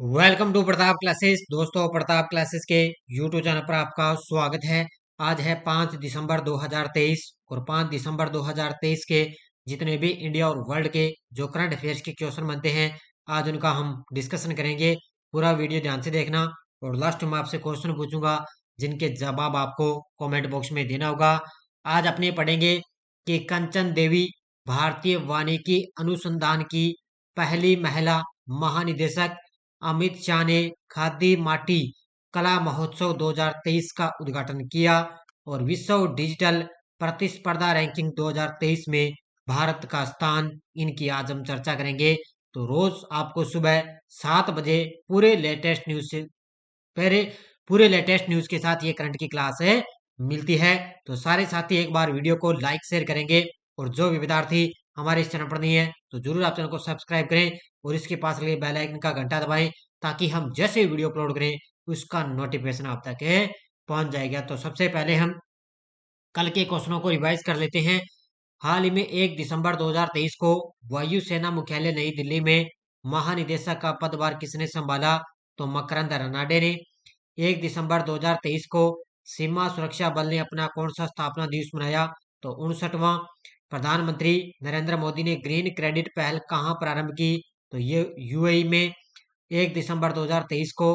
Welcome to Pratap classes. दोस्तों, Pratap classes के YouTube channel पर आपका स्वागत है। आज है 5 दिसंबर 2023 और 5 दिसंबर 2023 के जितने भी इंडिया और वर्ल्ड के जो करंट अफेयर्स के क्वेश्चन बनते हैं, आज उनका हम डिस्कशन करेंगे। पूरा वीडियो ध्यान से देखना और लास्ट में आपसे क्वेश्चन पूछूंगा जिनके जवाब आपको कमेंट बॉक्स में देना होगा। आज अपने पढ़ेंगे कि कंचन देवी भारतीय वानिकी अनुसंधान की पहली महिला महानिदेशक। अमित शाह ने खादी माटी कला महोत्सव 2023 का उद्घाटन किया और विश्व डिजिटल प्रतिस्पर्धा रैंकिंग 2023 में भारत का स्थान, इनकी आज हम चर्चा करेंगे। तो रोज आपको सुबह 7 बजे पूरे लेटेस्ट न्यूज से पहले पूरे लेटेस्ट न्यूज के साथ ये करंट की क्लास है मिलती है। तो सारे साथी एक बार वीडियो को लाइक शेयर करेंगे और जो भी विद्यार्थी हमारे इस चैनल पर नहीं है तो जरूर आप चैनल को सब्सक्राइब करें और इसके पास लगे बेल आइकन का घंटा दबाएं ताकि हम जैसे वीडियो अपलोड करें उसका नोटिफिकेशन आप तक पहुंच जाएगा। तो सबसे पहले हम कल के क्वेश्चनों को रिवाइज कर लेते हैं। हाल ही में 1 दिसंबर 2023 को वायुसेना मुख्यालय नई दिल्ली में महानिदेशक का पदभार किसने संभाला? तो मकरंद रनाडे ने। 1 दिसंबर 2023 को सीमा सुरक्षा बल ने अपना कौन सा स्थापना दिवस मनाया? तो 59वां। प्रधानमंत्री नरेंद्र मोदी ने ग्रीन क्रेडिट पहल कहाँ प्रारंभ की? तो ये यूएई में। 1 दिसंबर 2023 को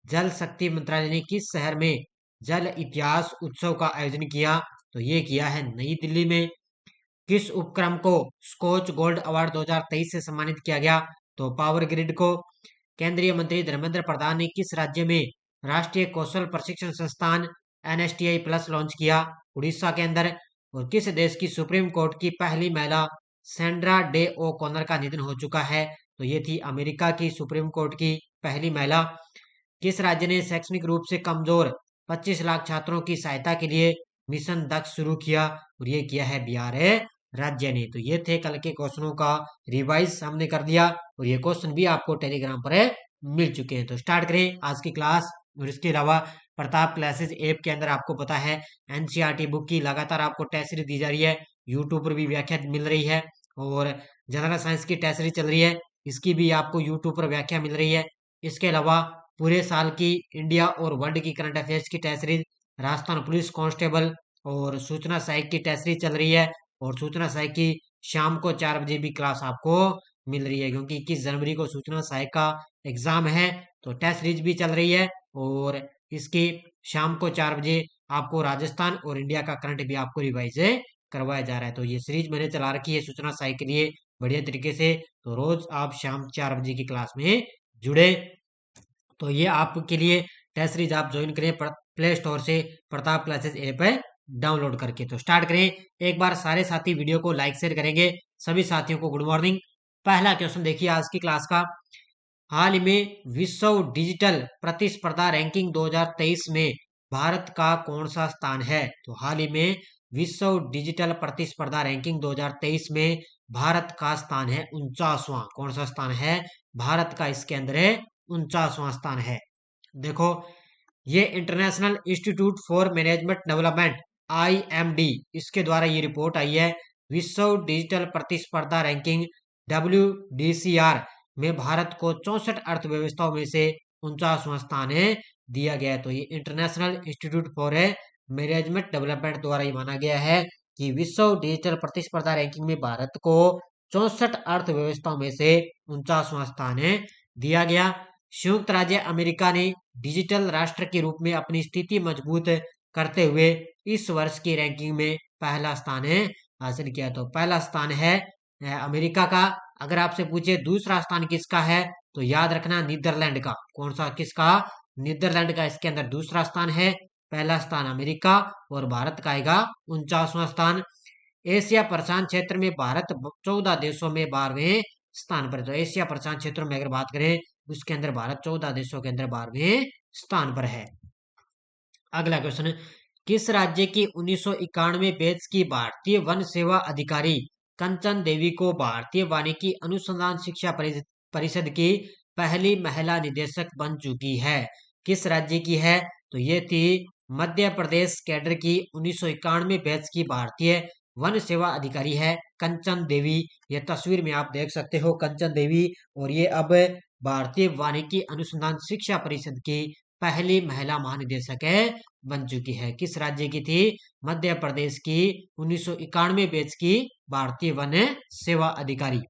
जल शक्ति मंत्रालय ने किस शहर में जल इतिहास उत्सव का आयोजन किया? तो ये किया है नई दिल्ली में। किस उपक्रम को स्कोच गोल्ड अवार्ड 2023 से सम्मानित किया गया? तो पावर ग्रिड को। केंद्रीय मंत्री धर्मेंद्र प्रधान ने किस राज्य में राष्ट्रीय कौशल प्रशिक्षण संस्थान एनएसटीआई प्लस लॉन्च किया? उड़ीसा के अंदर। और किस देश की सुप्रीम कोर्ट की पहली महिला सैंड्रा डे ओ कॉनर का निधन हो चुका है? तो ये थी अमेरिका की सुप्रीम कोर्ट की पहली महिला। किस राज्य ने शैक्षणिक रूप से कमजोर 25 लाख छात्रों की सहायता के लिए मिशन दक्ष शुरू किया? और ये किया है बिहार राज्य ने। तो ये थे कल के क्वेश्चनों का रिवाइज हमने कर दिया और ये क्वेश्चन भी आपको टेलीग्राम पर मिल चुके हैं। तो स्टार्ट करें आज की क्लास। और इसके अलावा प्रताप क्लासेस ऐप के अंदर आपको पता है एनसीईआरटी बुक की लगातार आपको टेस्ट सीरीज दी जा रही है। यूट्यूब पर भी व्याख्या मिल रही है और जनरल साइंस की टेस्ट सीरीज चल रही है, इसकी भी आपको यूट्यूब पर व्याख्या मिल रही है। इसके अलावा पूरे साल की इंडिया और वर्ल्ड की करंट अफेयर्स की test series, Rajasthan police constable और सूचना सहायक की टेस्ट सीरीज चल रही है। और सूचना सहायक की शाम को 4 बजे भी क्लास आपको मिल रही है क्योंकि 21 जनवरी को सूचना सहायक का एग्जाम है। तो टेस्ट सीरीज भी चल रही है और इसकी शाम को 4 बजे आपको राजस्थान और इंडिया का करंट भी आपको रिवाइज करवाया जा रहा है। तो ये सीरीज मैंने चला रखी है सूचना सहायक के लिए बढ़िया तरीके से। तो रोज आप शाम 4 बजे की क्लास में जुड़े। तो ये आपके लिए टेस्ट सीरीज आप ज्वाइन करें प्ले स्टोर से प्रताप क्लासेस ऐप है डाउनलोड करके। तो स्टार्ट करें। एक बार सारे साथी वीडियो को लाइक शेयर करेंगे। सभी साथियों को गुड मॉर्निंग। पहला क्वेश्चन देखिए आज की क्लास का। हाल ही में विश्व डिजिटल प्रतिस्पर्धा रैंकिंग 2023 में भारत का कौन सा स्थान है? तो हाल ही में विश्व डिजिटल प्रतिस्पर्धा रैंकिंग 2023 में भारत का स्थान है 49वां। कौन सा स्थान है भारत का? इसके अंदर है 49वां स्थान है। देखो, ये international institute for management development IMD इसके द्वारा ये रिपोर्ट आई है। विश्व डिजिटल प्रतिस्पर्धा रैंकिंग डब्ल्यूडीसीआर में भारत को 64 अर्थव्यवस्थाओं में से 49वां स्थान दिया गया है। तो ये international institute for management development द्वारा ये माना गया है कि विश्व डिजिटल प्रतिस्पर्धा रैंकिंग में भारत को 64 अर्थव्यवस्थाओं में से 49वां स्थान दिया गया। संयुक्त राज्य अमेरिका ने डिजिटल राष्ट्र के रूप में अपनी स्थिति मजबूत करते हुए इस वर्ष की रैंकिंग में पहला स्थान हासिल किया। तो पहला स्थान है अमेरिका का। अगर आपसे पूछे दूसरा स्थान किसका है तो याद रखना नीदरलैंड का। कौन सा? किसका? नीदरलैंड का इसके अंदर दूसरा स्थान है। पहला स्थान अमेरिका और भारत का आएगा 49वां स्थान। एशिया प्रशांत क्षेत्र में भारत 14 देशों में 12वें स्थान पर। तो एशिया प्रशांत क्षेत्र में अगर बात करें उसके अंदर भारत 14 देशों के अंदर 12वें स्थान पर है। अगला क्वेश्चन, किस राज्य की 1991 बैच की भारतीय वन सेवा अधिकारी कंचन देवी को भारतीय वानिकी अनुसंधान शिक्षा परिषद की पहली महिला निदेशक बन चुकी है? किस राज्य की है? तो ये थी मध्य प्रदेश कैडर की 1991 बैच की भारतीय वन सेवा अधिकारी है कंचन देवी। ये तस्वीर में आप देख सकते हो कंचन देवी। और ये अब भारतीय वानिकी अनुसंधान शिक्षा परिषद की पहली महिला महानिदेशक बन चुकी है। किस राज्य की थी? मध्य प्रदेश की 1991 बैच की भारतीय वन सेवा अधिकारी।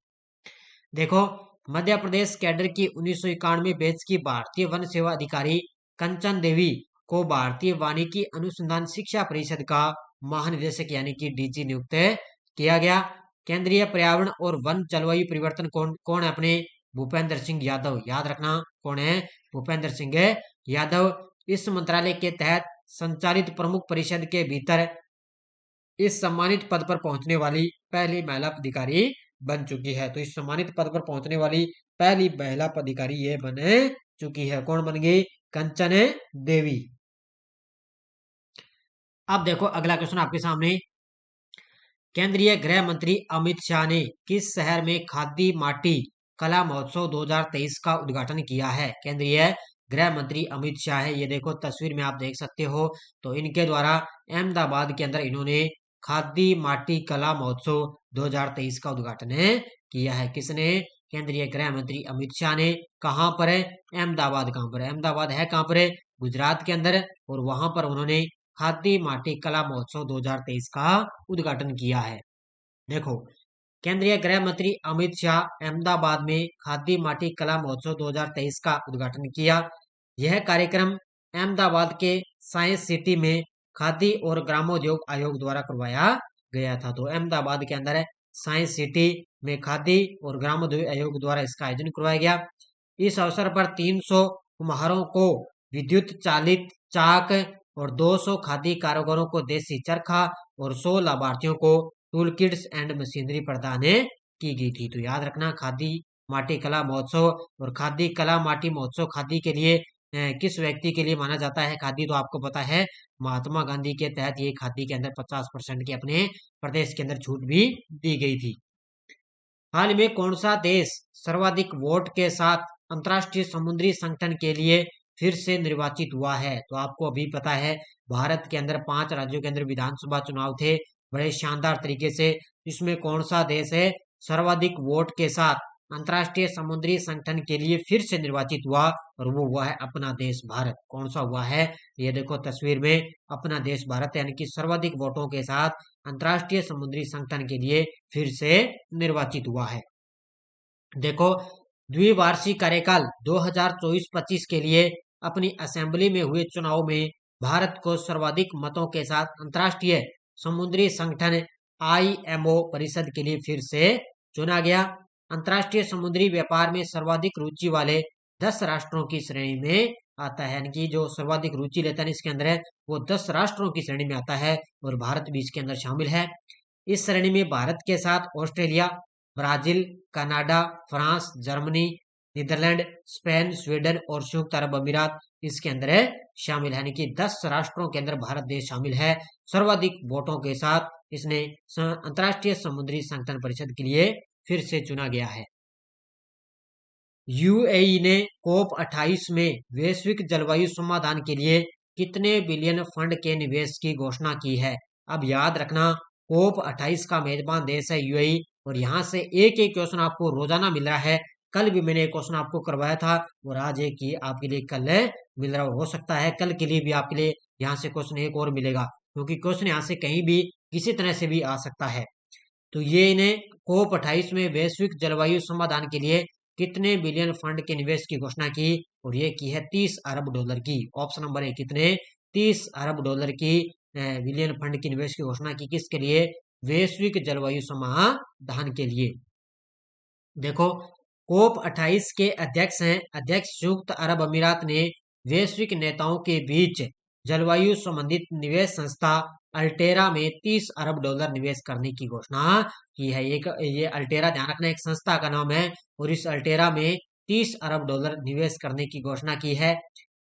देखो, मध्य प्रदेश कैडर की 1991 बैच की भारतीय वन सेवा अधिकारी कंचन देवी को भारतीय वानिकी अनुसंधान शिक्षा परिषद का महानिदेशक यानी कि डीजी नियुक्त किया गया। केंद्रीय पर्यावरण और वन जलवायु परिवर्तन कौन कौन है? अपने भूपेंद्र सिंह यादव। याद रखना कौन है? भूपेंद्र सिंह यादव। इस मंत्रालय के तहत संचालित प्रमुख परिषद के भीतर इस सम्मानित पद पर पहुंचने वाली पहली महिला अधिकारी बन चुकी है। तो इस सम्मानित पद पर पहुंचने वाली पहली महिला अधिकारी ये बन चुकी है। कौन बन गई? कंचन देवी। अब देखो अगला क्वेश्चन आपके सामने। केंद्रीय गृह मंत्री अमित शाह ने किस शहर में खादी माटी कला महोत्सव 2023 का उद्घाटन किया है? केंद्रीय गृह मंत्री अमित शाह है। ये देखो तस्वीर में आप देख सकते हो। तो इनके द्वारा अहमदाबाद के अंदर इन्होंने खादी माटी कला महोत्सव 2023 का उद्घाटन किया है। किसने? केंद्रीय गृह मंत्री अमित शाह ने। कहां पर है? अहमदाबाद। कहां पर? अहमदाबाद है कहां पर है? गुजरात के अंदर। और वहां पर उन्होंने खादी माटी कला महोत्सव 2023 का उद्घाटन किया है। देखो, केंद्रीय गृह मंत्री अमित शाह अहमदाबाद में खादी माटी कला महोत्सव 2023 का उद्घाटन किया। यह कार्यक्रम अहमदाबाद के साइंस सिटी में खादी और ग्रामोद्योग आयोग द्वारा करवाया गया था। तो अहमदाबाद के अंदर साइंस सिटी में खादी और ग्रामोद्योग आयोग द्वारा इसका आयोजन करवाया गया। इस अवसर पर 300 कुम्हारों को विद्युत चालित चाक और 200 खादी कारीगरों को देसी चरखा और 100 लाभार्थियों को टूल किट्स एंड मशीनरी प्रदान की गई थी। तो याद रखना खादी माटी कला महोत्सव। और खादी कला माटी महोत्सव खादी के लिए किस व्यक्ति के लिए माना जाता है? खादी तो आपको पता है महात्मा गांधी के तहत ये खादी के अंदर 50% की अपने प्रदेश के अंदर छूट भी दी गई थी। हाल में कौन सा देश सर्वाधिक वोट के साथ अंतर्राष्ट्रीय समुद्री संगठन के लिए फिर से निर्वाचित हुआ है? तो आपको अभी पता है भारत के अंदर 5 राज्यों के अंदर विधानसभा चुनाव थे बड़े शानदार तरीके से। इसमें कौन सा देश है सर्वाधिक वोट के साथ अंतर्राष्ट्रीय समुद्री संगठन के लिए फिर से निर्वाचित हुआ? और वो हुआ है अपना देश भारत। कौन सा हुआ है? ये देखो तस्वीर में अपना देश भारत यानी कि सर्वाधिक वोटों के साथ अंतर्राष्ट्रीय समुद्री संगठन के लिए फिर से निर्वाचित हुआ है। देखो, द्विवार्षिक कार्यकाल 2024-25 के लिए अपनी असेंबली में हुए चुनाव में भारत को सर्वाधिक मतों के साथ अंतर्राष्ट्रीय समुद्री संगठन IMO परिषद के लिए फिर से चुना गया। अंतर्राष्ट्रीय समुद्री व्यापार में सर्वाधिक रुचि वाले 10 राष्ट्रों की श्रेणी में आता है। यानी कि जो सर्वाधिक रुचि लेता है इसके अंदर है वो 10 राष्ट्रों की श्रेणी में आता है और भारत भी इसके अंदर शामिल है। इस श्रेणी में भारत के साथ Australia, Brazil, Canada, France, Germany, Netherlands, Spain, Sweden और संयुक्त अरब अमीरात इसके अंदर शामिल है। यानी कि 10 राष्ट्रों के अंदर भारत देश शामिल है। सर्वाधिक वोटों के साथ इसने अंतर्राष्ट्रीय समुद्री संगठन परिषद के लिए फिर से चुना गया है। यूएई ने COP28 में वैश्विक जलवायु समाधान के लिए कितने बिलियन फंड के निवेश की घोषणा की है? अब याद रखना COP28 का मेजबान देश है यूएई और यहाँ से एक एक क्वेश्चन आपको रोजाना मिल रहा है। कल भी मैंने एक क्वेश्चन आपको करवाया था और आज एक ही आपके लिए कल मिल रहा हो सकता है कल के लिए भी आपके लिए यहाँ से क्वेश्चन एक और मिलेगा क्योंकि क्वेश्चन यहाँ से कहीं भी किसी तरह से भी आ सकता है। तो ये इन्हें COP28 में वैश्विक जलवायु समाधान के लिए कितने बिलियन फंड के निवेश की घोषणा की? और ये की है 30 अरब डॉलर की। ऑप्शन नंबर है कितने? 30 अरब डॉलर की बिलियन फंड की निवेश की घोषणा की। किसके लिए? वैश्विक जलवायु समाधान के लिए। देखो, COP28 के अध्यक्ष हैं अध्यक्ष संयुक्त अरब अमीरात ने वैश्विक नेताओं के बीच जलवायु संबंधित निवेश संस्था अल्टेरा में 30 अरब डॉलर निवेश करने की घोषणा की है। ये अल्टेरा ध्यान रखना एक संस्था का नाम है और इस अल्टेरा में 30 अरब डॉलर निवेश करने की घोषणा की है।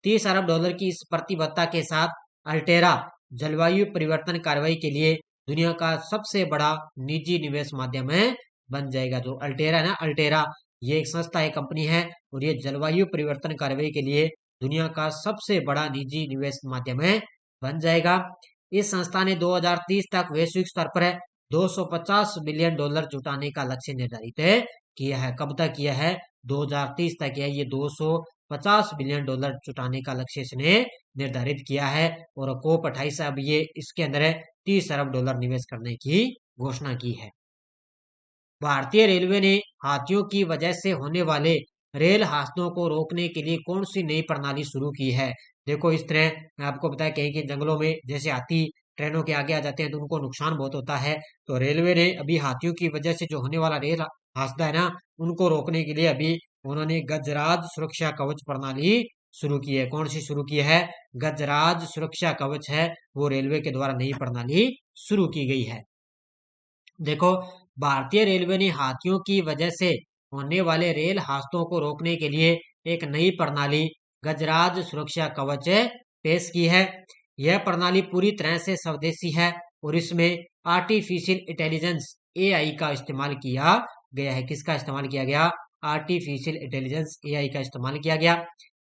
30 अरब डॉलर की इस प्रतिबद्धता के साथ अल्टेरा जलवायु परिवर्तन कार्रवाई के लिए दुनिया का सबसे बड़ा निजी निवेश माध्यम बन जाएगा। जो अल्टेरा है ना, अल्टेरा ये एक संस्था है, कंपनी है और ये जलवायु परिवर्तन कार्रवाई के लिए दुनिया का सबसे बड़ा निजी निवेश माध्यम बन जाएगा। इस संस्था ने 2030 तक वैश्विक स्तर पर 250 बिलियन डॉलर जुटाने का लक्ष्य निर्धारित किया है। कब तक किया है? 2030 तक है ये $250 बिलियन जुटाने का लक्ष्य इसने निर्धारित किया है। और COP 28 अब ये इसके अंदर $30 अरब निवेश करने की घोषणा की है। भारतीय रेलवे ने हाथियों की वजह से होने वाले रेल हादसों को रोकने के लिए कौन सी नई प्रणाली शुरू की है। देखो इस तरह मैं आपको बताया कहीं कहीं जंगलों में जैसे हाथी ट्रेनों के आगे आ जाते हैं तो उनको नुकसान बहुत होता है। तो रेलवे ने अभी हाथियों की वजह से जो होने वाला रेल हादसा है ना उनको रोकने के लिए अभी उन्होंने गजराज सुरक्षा कवच प्रणाली शुरू की है। कौन सी शुरू की है? गजराज सुरक्षा कवच है वो रेलवे के द्वारा नई प्रणाली शुरू की गई है। देखो भारतीय रेलवे ने हाथियों की वजह से होने वाले रेल हादसों को रोकने के लिए एक नई प्रणाली गजराज सुरक्षा कवच पेश की है। यह प्रणाली पूरी तरह से स्वदेशी है और इसमें आर्टिफिशियल इंटेलिजेंस AI का इस्तेमाल किया गया है। किसका इस्तेमाल किया गया? आर्टिफिशियल इंटेलिजेंस AI का इस्तेमाल किया गया।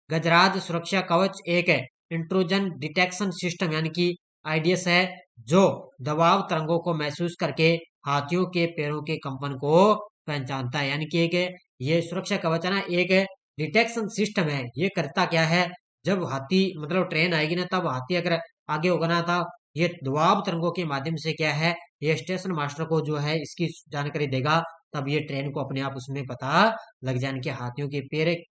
गजराज सुरक्षा कवच एक इंट्रूजन डिटेक्शन सिस्टम यानी कि IDS है जो दबाव तरंगों को महसूस करके हाथियों के पैरों के कंपन को पहचानता है। यानी कि एक ये सुरक्षा कवच है ना एक डिटेक्शन सिस्टम है। ये करता क्या है? जब हाथी मतलब ट्रेन आएगी ना तब हाथी अगर आगे होगा ना था ये दबाव तरंगों के माध्यम से क्या है ये स्टेशन मास्टर को जो है इसकी जानकारी देगा। तब ये ट्रेन को अपने आप उसमें पता लग जाने के हाथियों के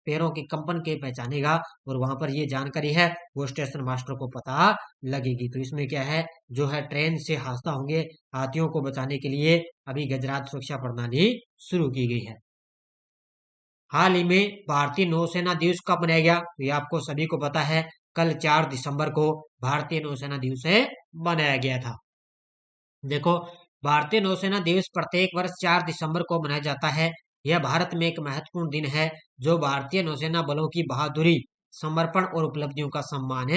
पैरों के कंपन के पहचानेगा और वहां पर ये जानकारी है वो स्टेशन मास्टर को पता लगेगी। तो इसमें क्या है जो है ट्रेन से हादसा होंगे हाथियों को बचाने के लिए अभी गजराज सुरक्षा प्रणाली शुरू की गई है। हाल ही में भारतीय नौसेना दिवस कब मनाया गया? तो ये आपको सभी को पता है कल 4 दिसंबर को भारतीय नौसेना दिवस मनाया गया था। देखो भारतीय नौसेना दिवस प्रत्येक वर्ष 4 दिसंबर को मनाया जाता है। यह भारत में एक महत्वपूर्ण दिन है जो भारतीय नौसेना बलों की बहादुरी समर्पण और उपलब्धियों का सम्मान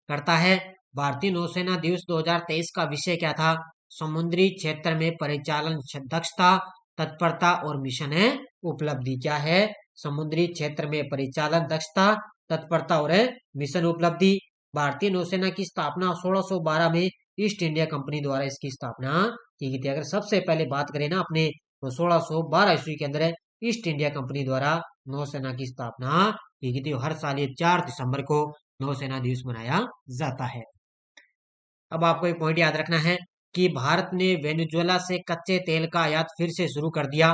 करता है। भारतीय नौसेना दिवस 2023 का विषय क्या था? समुद्री क्षेत्र में परिचालन दक्षता तत्परता और मिशन उपलब्धि। क्या है? समुद्री क्षेत्र में परिचालन दक्षता तत्परता और मिशन उपलब्धि। भारतीय नौसेना की स्थापना 1612 में ईस्ट इंडिया कंपनी द्वारा इसकी स्थापना की गई थी। अगर सबसे पहले बात करें ना अपने तो 1612 ईस्वी के अंदर ईस्ट इंडिया कंपनी द्वारा नौसेना की स्थापना की गई थी। हर साल ये 4 दिसंबर को नौसेना दिवस मनाया जाता है। अब आपको एक पॉइंट याद रखना है कि भारत ने वेनेजुएला से कच्चे तेल का आयात फिर से शुरू कर दिया।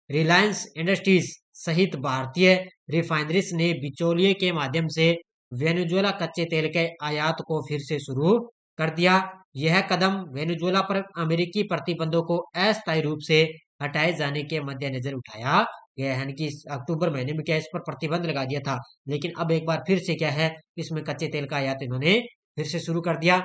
रिलायंस इंडस्ट्रीज सहित भारतीय रिफाइनरीज ने बिचौलिए के माध्यम से वेनेजुएला कच्चे तेल के आयात को फिर से शुरू कर दिया। यह कदम वेनेजुएला पर अमेरिकी प्रतिबंधों को अस्थायी रूप से हटाए जाने के मद्देनजर उठाया गया है। यानी कि अक्टूबर महीने में क्या इस पर प्रतिबंध लगा दिया था लेकिन अब एक बार फिर से क्या है इसमें कच्चे तेल का आयात इन्होंने फिर से शुरू कर दिया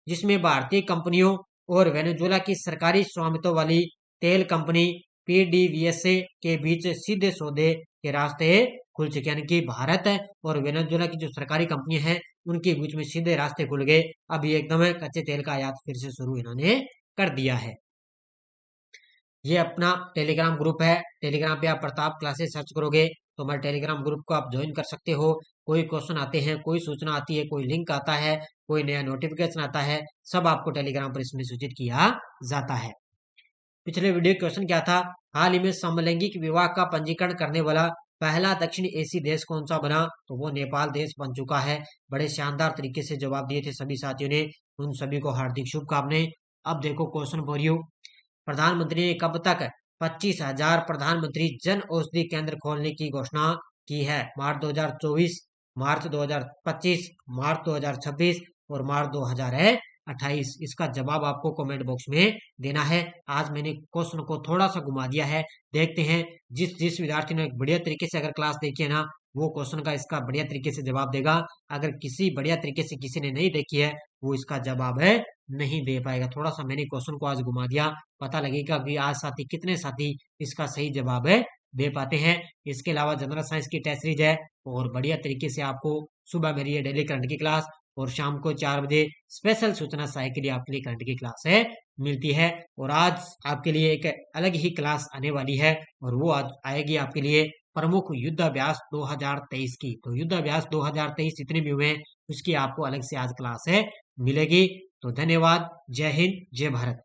जिसमें भारतीय कंपनियों और वेनेजुएला की सरकारी स्वामित्व वाली तेल कंपनी PDVSA के बीच सीधे सौदे के रास्ते खुल चुके। यानी कि भारत और वेनेजुएला की जो सरकारी कंपनियां हैं उनके बीच में सीधे रास्ते खुल गए। अब ये एकदम कच्चे तेल का आयात फिर से शुरू इन्होंने कर दिया है। ये अपना टेलीग्राम ग्रुप है। टेलीग्राम पे आप प्रताप क्लासेस सर्च करोगे तो हमारे टेलीग्राम ग्रुप को आप ज्वाइन कर सकते हो। कोई क्वेश्चन आते हैं कोई सूचना आती है कोई लिंक आता है कोई नया नोटिफिकेशन आता है सब आपको टेलीग्राम पर इसमें सूचित किया जाता है। पिछले वीडियो क्वेश्चन क्या था? हाल ही में समलैंगिक विवाह का पंजीकरण करने वाला पहला दक्षिण एशियाई देश कौन सा बना? तो वो नेपाल देश बन चुका है। बड़े शानदार तरीके से जवाब दिए थे सभी साथियों ने। उन सभी को हार्दिक शुभकामनाएं। अब देखो क्वेश्चन फॉर यू। प्रधानमंत्री ने कब तक 25,000 प्रधानमंत्री जन औषधि केंद्र खोलने की घोषणा की है? मार्च 2024, मार्च 2025, मार्च 2026 और मार्च 2028। इसका जवाब आपको कमेंट बॉक्स में देना है। आज मैंने क्वेश्चन को थोड़ा सा घुमा दिया है। देखते हैं जिस विद्यार्थी ने बढ़िया तरीके से अगर क्लास देखी है ना वो क्वेश्चन का इसका बढ़िया तरीके से जवाब देगा। अगर किसी बढ़िया तरीके से किसी ने नहीं देखी है वो इसका जवाब नहीं दे पाएगा। थोड़ा सा मैंने क्वेश्चन को आज घुमा दिया। पता लगेगा कि आज साथी कितने साथी इसका सही जवाब दे पाते हैं। इसके अलावा जनरल साइंस की टेस्ट सीरीज है और बढ़िया तरीके से आपको सुबह मेरी ये डेली करंट की क्लास और शाम को 4 बजे स्पेशल सूचना सहायक के लिए आपके लिए करंट की क्लास मिलती है। और आज आपके लिए एक अलग ही क्लास आने वाली है और वो आज आएगी आपके लिए प्रमुख युद्धाभ्यास 2023 की। तो युद्धाभ्यास 2023 जितने भी हुए हैं उसकी आपको अलग से आज क्लास मिलेगी। तो धन्यवाद। जय हिंद जय भारत।